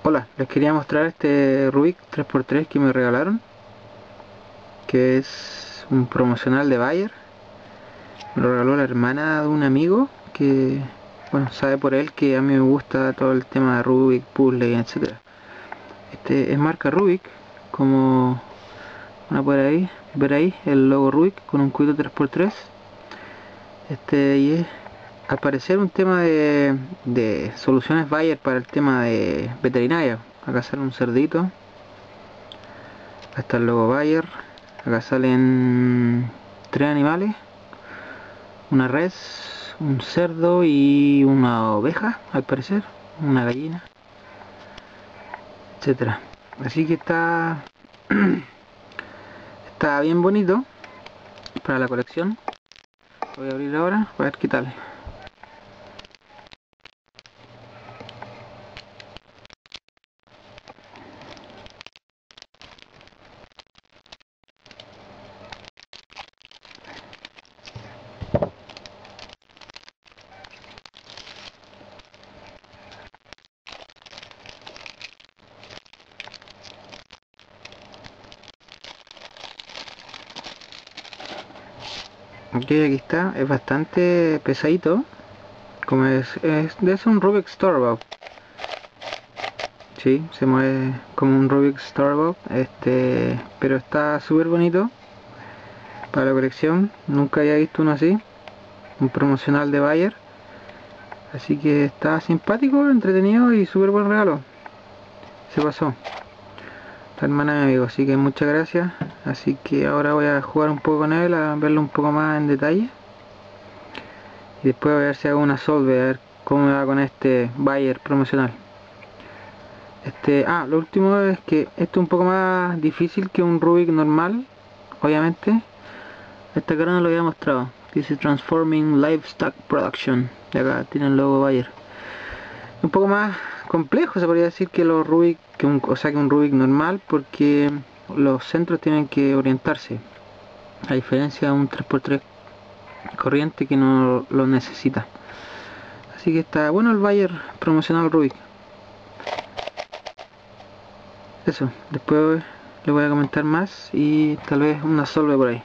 Hola, les quería mostrar este Rubik 3x3 que me regalaron, que es un promocional de Bayer. Me lo regaló la hermana de un amigo que, bueno, sabe por él que a mí me gusta todo el tema de Rubik, puzzle, etc. Este es marca Rubik, como van a poder ver ahí el logo Rubik con un cubito 3x3. Y es al parecer un tema de soluciones Bayer para el tema de veterinaria. Acá sale un cerdito, acá está el logo Bayer, acá salen tres animales, una res, un cerdo y una oveja, al parecer, una gallina, etcétera. Así que está está bien bonito para la colección. Lo voy a abrir ahora para ver qué tal. Ok, aquí está, es bastante pesadito, como es un Rubik Storybook. Sí, se mueve como un Rubik Storybook, pero está súper bonito para la colección. Nunca había visto uno así, un promocional de Bayer, así que está simpático, entretenido y súper buen regalo. Se pasó la hermana de mi amigo, así que muchas gracias. Así que ahora voy a jugar un poco con él, a verlo un poco más en detalle, y después voy a ver si hago una solve, a ver cómo me va con este Bayer promocional. Lo último es que esto es un poco más difícil que un Rubik normal, obviamente. Esta cara no lo había mostrado. Dice Transforming Livestock Production. Y acá tiene el logo Bayer. Un poco más complejo se podría decir que los Rubik, que un Rubik normal, porque los centros tienen que orientarse. A diferencia de un 3x3 corriente que no lo necesita. Así que está bueno el Bayer promocional Rubik. Eso, después le voy a comentar más y tal vez una solve por ahí.